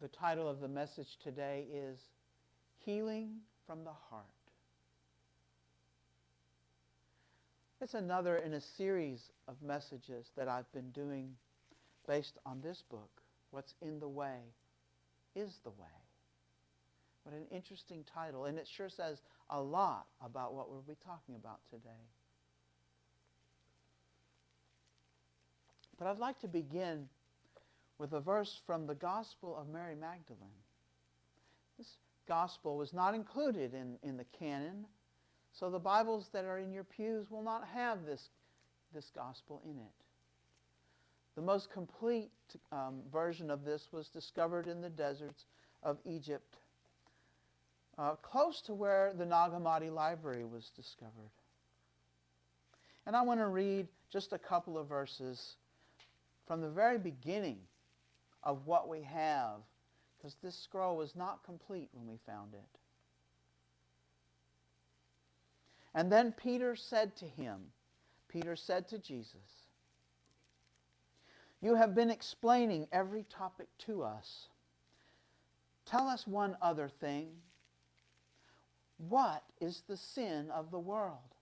The title of the message today is Healing from the Heart. It's another in a series of messages that I've been doing based on this book, What's in the Way is the Way. What an interesting title, and it sure says a lot about what we'll be talking about today. But I'd like to begin with a verse from the Gospel of Mary Magdalene. This Gospel was not included in the canon, so the Bibles that are in your pews will not have this Gospel in it. The most complete version of this was discovered in the deserts of Egypt, close to where the Nag Hammadi Library was discovered. And I want to read just a couple of verses from the very beginning of what we have, because this scroll was not complete when we found it. And then Peter said to Jesus, "You have been explaining every topic to us. Tell us one other thing. What is the sin of the world?"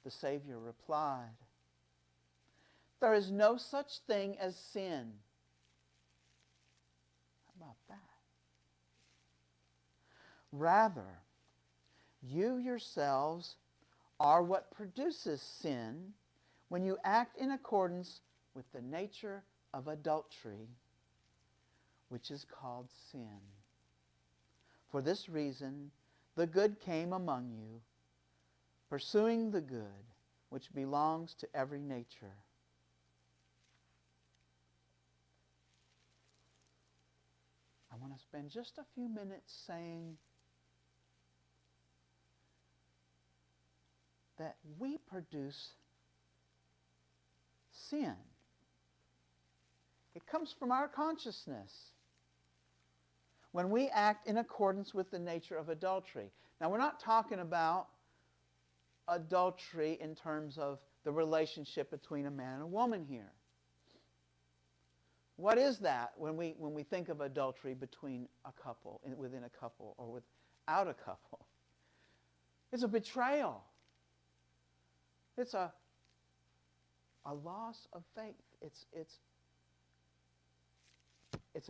The Savior replied, "There is no such thing as sin." How about that? "Rather, you yourselves are what produces sin when you act in accordance with the nature of adultery, which is called sin. For this reason, the good came among you, pursuing the good which belongs to every nature. I want to spend just a few minutes saying that we produce sin. It comes from our consciousness when we act in accordance with the nature of adultery. Now, we're not talking about adultery in terms of the relationship between a man and a woman here. What is that when we think of adultery between a couple, within a couple, or without a couple? It's a betrayal. It's a loss of faith. It's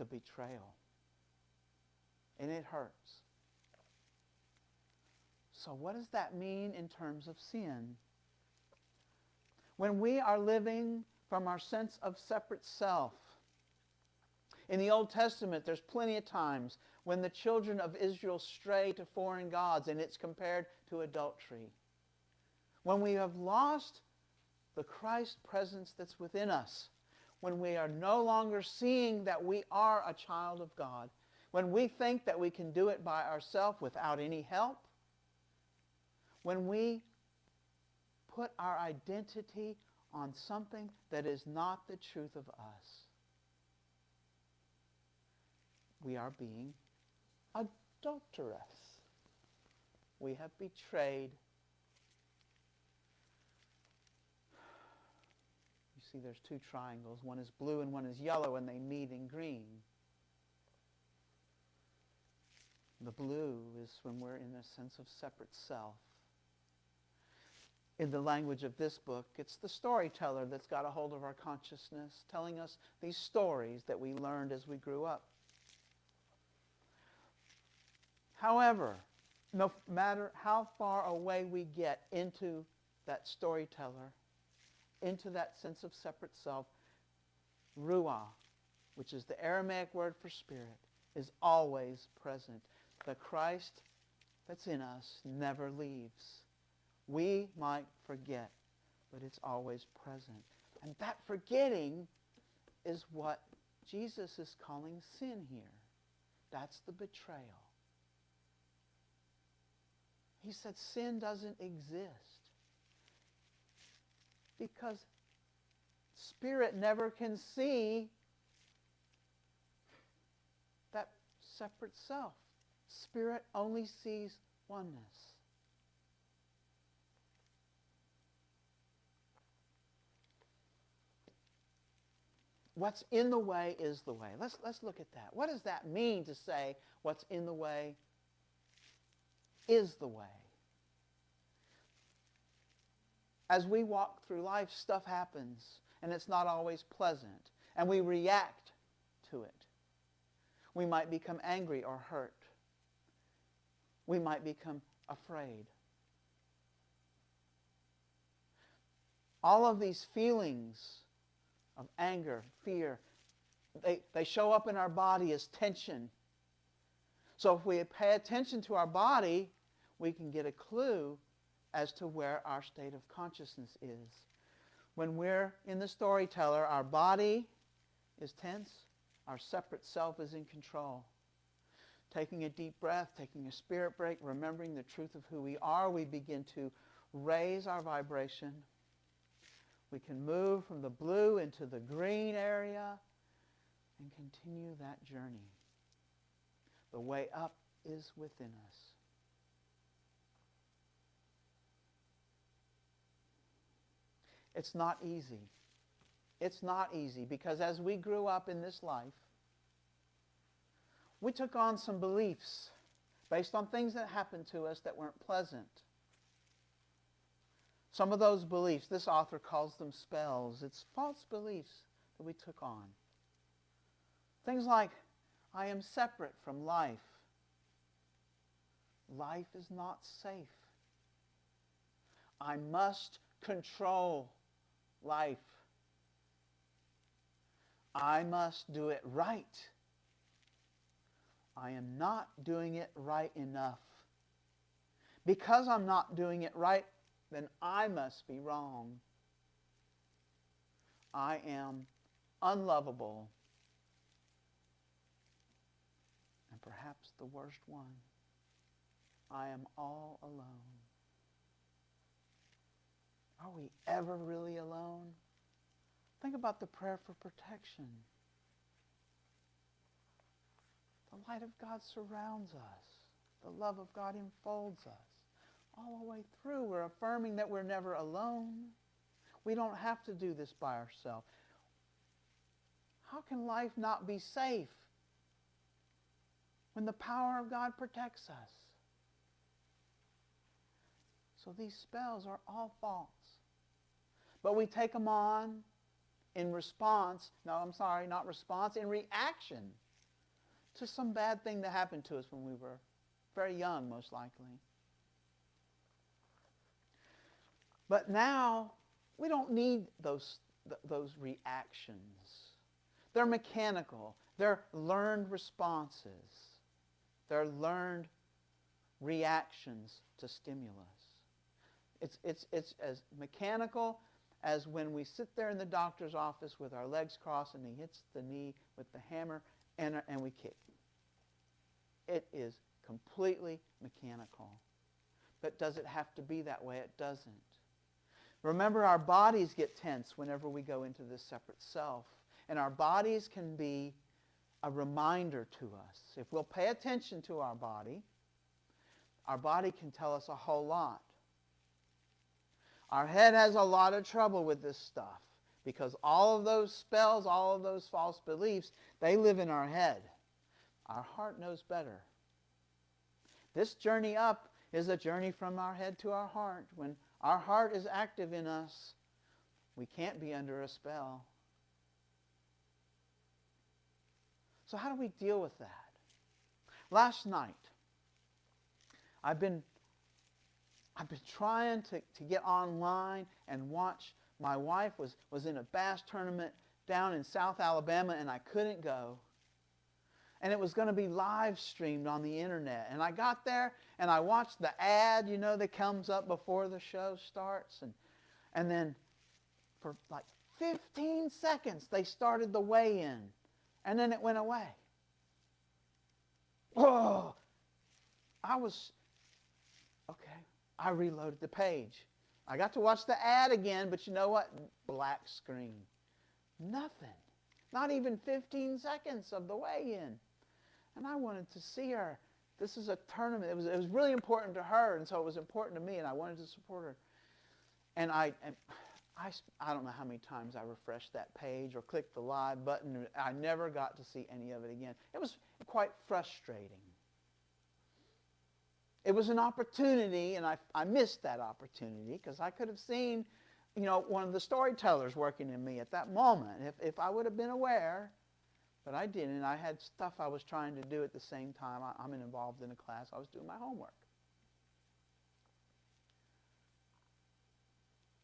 a betrayal. And it hurts. So what does that mean in terms of sin? When we are living from our sense of separate self. In the Old Testament, there's plenty of times when the children of Israel stray to foreign gods, and it's compared to adultery. When we have lost the Christ presence that's within us, when we are no longer seeing that we are a child of God, when we think that we can do it by ourselves without any help, when we put our identity on something that is not the truth of us, we are being adulterous. We have betrayed. You see, there's two triangles. One is blue and one is yellow, and they meet in green. The blue is when we're in a sense of separate self. In the language of this book, it's the storyteller that's got a hold of our consciousness, telling us these stories that we learned as we grew up. However, no matter how far away we get into that storyteller, into that sense of separate self, ruah, which is the Aramaic word for spirit, is always present. The Christ that's in us never leaves. We might forget, but it's always present. And that forgetting is what Jesus is calling sin here. That's the betrayal. He said sin doesn't exist because spirit never can see that separate self. Spirit only sees oneness. what's in the way is the way. Let's look at that. What does that mean to say what's in the way is the way? As we walk through life, stuff happens, and it's not always pleasant, and we react to it. We might become angry or hurt. We might become afraid. All of these feelings of anger, fear, they show up in our body as tension. So if we pay attention to our body, we can get a clue as to where our state of consciousness is. When we're in the storyteller, our body is tense, our separate self is in control. Taking a deep breath, taking a spirit break, remembering the truth of who we are, we begin to raise our vibration. We can move from the blue into the green area and continue that journey. The way up is within us. It's not easy. It's not easy because as we grew up in this life, we took on some beliefs based on things that happened to us that weren't pleasant. Some of those beliefs, this author calls them spells. It's false beliefs that we took on. Things like, I am separate from life. Life is not safe. I must control life. I must do it right. I am not doing it right enough. Because I'm not doing it right, then I must be wrong. I am unlovable. And perhaps the worst one, I am all alone. Are we ever really alone? Think about the prayer for protection. The light of God surrounds us. The love of God enfolds us. All the way through, we're affirming that we're never alone. We don't have to do this by ourselves. How can life not be safe when the power of God protects us? So these spells are all false. But we take them on in response, in reaction to some bad thing that happened to us when we were very young, most likely. But now, we don't need those reactions. They're mechanical. They're learned responses. They're learned reactions to stimulus. It's as mechanical as when we sit there in the doctor's office with our legs crossed and he hits the knee with the hammer and we kick. It is completely mechanical. But does it have to be that way? It doesn't. Remember, our bodies get tense whenever we go into this separate self. And our bodies can be a reminder to us. If we'll pay attention to our body can tell us a whole lot. Our head has a lot of trouble with this stuff because all of those spells, all of those false beliefs, they live in our head. Our heart knows better. This journey up is a journey from our head to our heart. When our heart is active in us, we can't be under a spell. So how do we deal with that? Last night, I've been trying to get online and watch. My wife was in a bass tournament down in South Alabama and I couldn't go. And it was going to be live streamed on the internet. And I got there and I watched the ad, that comes up before the show starts. And then for like 15 seconds they started the weigh-in. And then it went away. Whoa! I reloaded the page. I got to watch the ad again, but you know what? Black screen. Nothing. Not even 15 seconds of the weigh-in. And I wanted to see her. This is a tournament. It was really important to her, and so it was important to me, and I wanted to support her. And I I don't know how many times I refreshed that page or clicked the live button. I never got to see any of it again. It was quite frustrating. It was an opportunity, and I missed that opportunity because I could have seen, one of the storytellers working in me at that moment if I would have been aware. But I didn't. I had stuff I was trying to do at the same time. I'm involved in a class. I was doing my homework.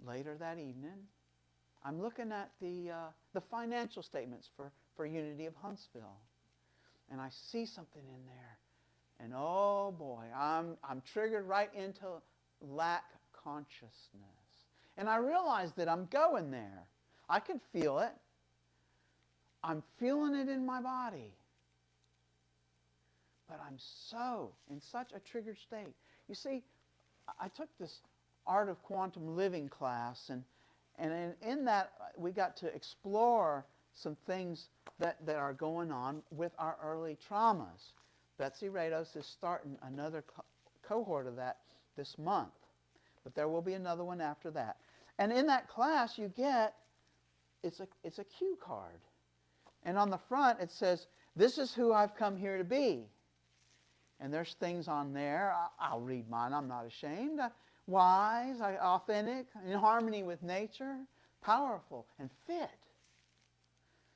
Later that evening, I'm looking at the financial statements for Unity of Huntsville. And I see something in there. And oh boy, I'm triggered right into lack consciousness. And I realize that I'm going there. I can feel it. I'm feeling it in my body. But I'm in such a triggered state. You see, I took this Art of Quantum Living class, and in that we got to explore some things that are going on with our early traumas. Betsy Rados is starting another cohort of that this month, but there will be another one after that. And in that class you get, it's a cue card. And on the front it says, "This is who I've come here to be." And there's things on there. I'll read mine. I'm not ashamed. Wise, authentic, in harmony with nature, powerful, and fit.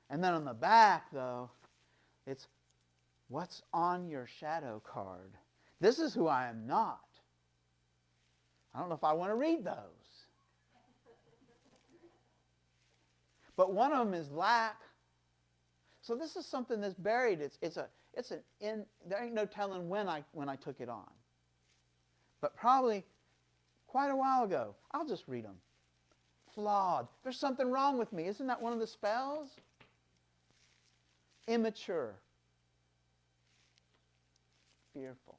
And then on the back, though, it's what's on your shadow card. This is who I am not. I don't know if I want to read those. But one of them is lack. So this is something that's buried. There ain't no telling when I took it on. But probably quite a while ago. I'll just read them. Flawed. There's something wrong with me. Isn't that one of the spells? Immature. Fearful.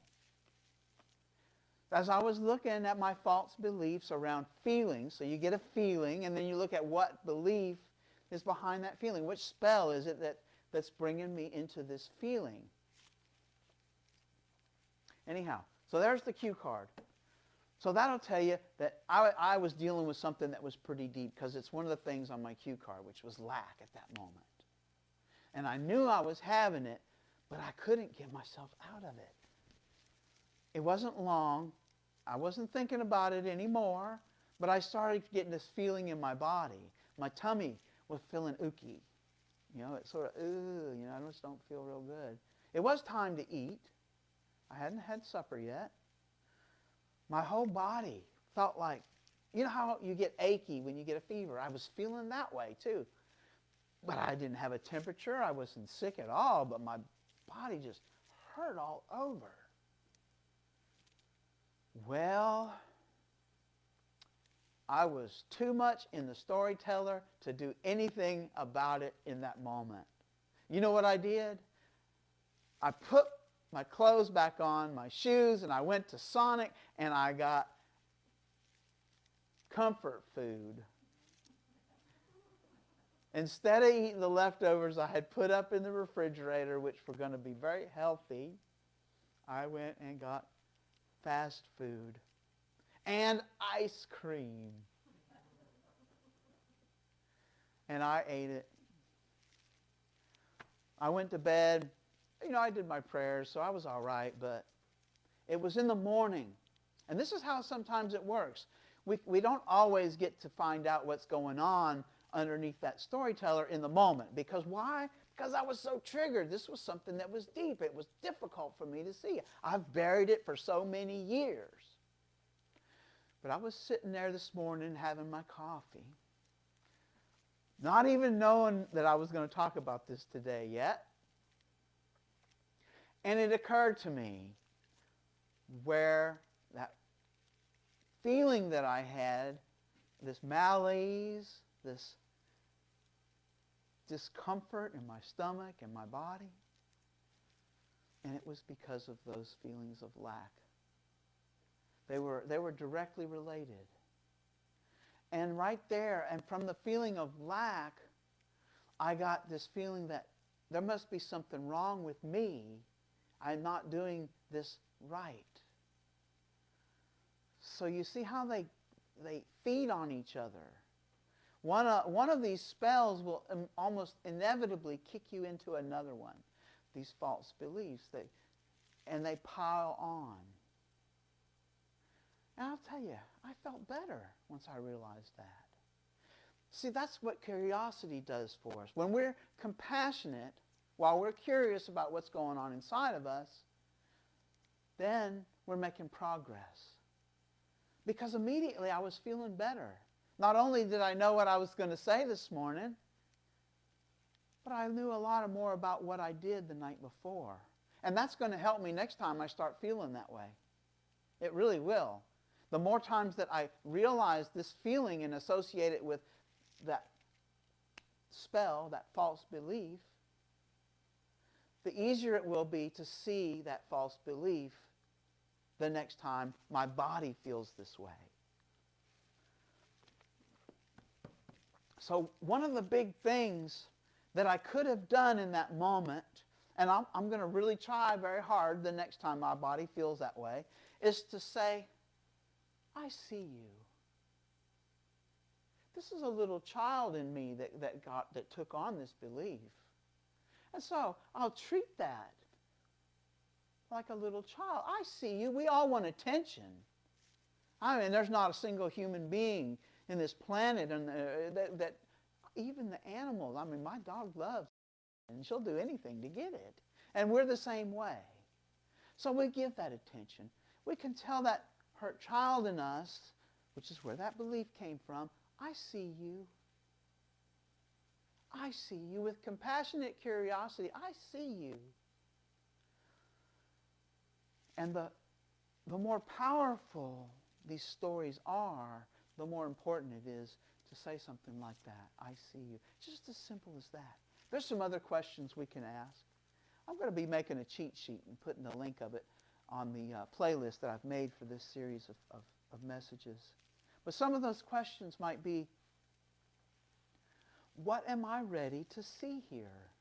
As I was looking at my false beliefs around feelings, so you get a feeling, and then you look at what belief is behind that feeling. Which spell is it that's bringing me into this feeling? Anyhow, so there's the cue card. So that'll tell you that I was dealing with something that was pretty deep, because it's one of the things on my cue card, which was lack at that moment. And I knew I was having it, but I couldn't get myself out of it. It wasn't long. I wasn't thinking about it anymore, but I started getting this feeling in my body. My tummy was feeling ooky. It sort of, I just don't feel real good. It was time to eat. I hadn't had supper yet. My whole body felt like, you know how you get achy when you get a fever? I was feeling that way too. But I didn't have a temperature. I wasn't sick at all, but my body just hurt all over. Well, I was too much in the storyteller to do anything about it in that moment. You know what I did? I put my clothes back on, my shoes, and I went to Sonic and I got comfort food. Instead of eating the leftovers I had put up in the refrigerator, which were going to be very healthy, I went and got fast food and ice cream. And I ate it. I went to bed. I did my prayers, so I was all right, but it was in the morning. And this is how sometimes it works. We don't always get to find out what's going on underneath that storyteller in the moment. Because why? Because I was so triggered. This was something that was deep. It was difficult for me to see. I've buried it for so many years. But I was sitting there this morning having my coffee, not even knowing that I was going to talk about this today yet. And it occurred to me where that feeling that I had, this malaise, this discomfort in my stomach and my body, and it was because of those feelings of lack. They were directly related. And right there, and from the feeling of lack, I got this feeling that there must be something wrong with me. I'm not doing this right. So you see how they feed on each other. One of these spells will almost inevitably kick you into another one. These false beliefs, and they pile on. And I'll tell you, I felt better once I realized that. See, that's what curiosity does for us. When we're compassionate, while we're curious about what's going on inside of us, then we're making progress. Because immediately I was feeling better. Not only did I know what I was going to say this morning, but I knew a lot more about what I did the night before. And that's going to help me next time I start feeling that way. It really will. The more times that I realize this feeling and associate it with that spell, that false belief, the easier it will be to see that false belief the next time my body feels this way. So one of the big things that I could have done in that moment, and I'm going to really try very hard the next time my body feels that way, is to say, I see you. This is a little child in me that took on this belief. And so I'll treat that like a little child. I see you. We all want attention. I mean, there's not a single human being in this planet that even the animals, I mean, my dog loves it, and she'll do anything to get it. And we're the same way. So we give that attention. We can tell that hurt child in us, which is where that belief came from, I see you. I see you with compassionate curiosity. I see you. And the more powerful these stories are, the more important it is to say something like that. I see you. Just as simple as that. There's some other questions we can ask. I'm going to be making a cheat sheet and putting the link of it on the playlist that I've made for this series of messages. But some of those questions might be, what am I ready to see here?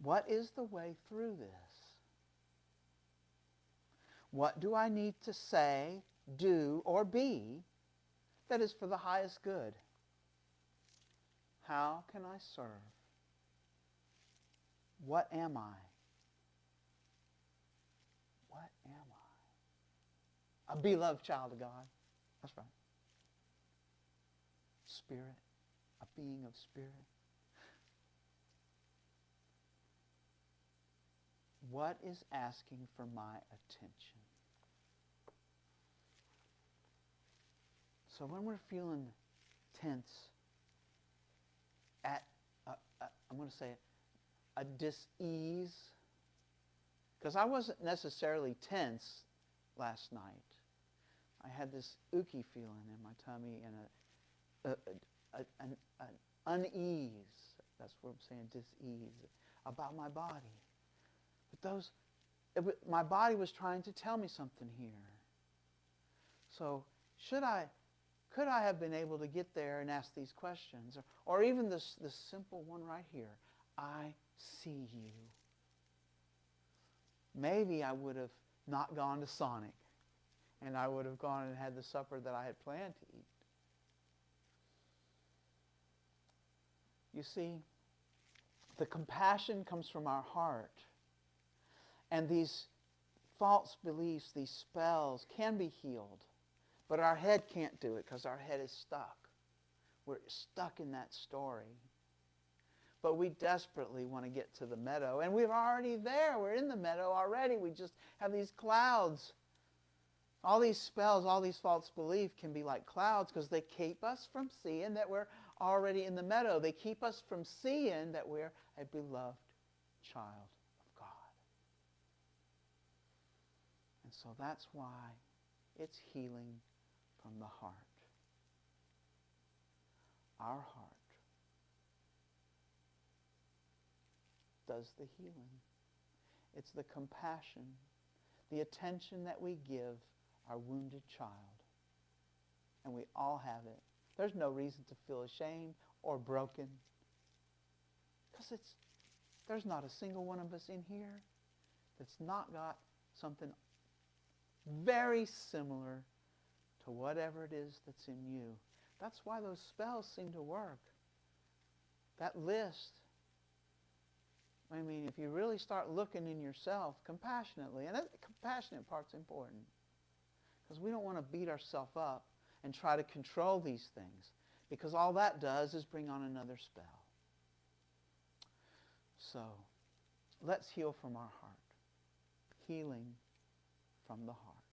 What is the way through this? What do I need to say, do, or be that is for the highest good? How can I serve? What am I? What am I? A beloved child of God. That's right. Spirit. A being of spirit. What is asking for my attention? So when we're feeling tense, I'm going to say a dis-ease, because I wasn't necessarily tense last night. I had this ooky feeling in my tummy and an unease, that's what I'm saying, dis-ease, about my body. But my body was trying to tell me something here. So could I have been able to get there and ask these questions? Or even this simple one right here, I see you. Maybe I would have not gone to Sonic, and I would have gone and had the supper that I had planned to eat. You see, the compassion comes from our heart. And these false beliefs, these spells can be healed. But our head can't do it because our head is stuck. We're stuck in that story. But we desperately want to get to the meadow. And we're already there. We're in the meadow already. We just have these clouds. All these spells, all these false beliefs can be like clouds because they keep us from seeing that we're already in the meadow. They keep us from seeing that we're a beloved child of God. And so that's why it's healing from the heart. Our heart does the healing. It's the compassion, the attention that we give our wounded child. And we all have it. There's no reason to feel ashamed or broken. Because there's not a single one of us in here that's not got something very similar to whatever it is that's in you. That's why those spells seem to work. That list. I mean, if you really start looking in yourself compassionately, and that compassionate part's important, because we don't want to beat ourselves up and try to control these things, because all that does is bring on another spell. So, let's heal from our heart. Healing from the heart.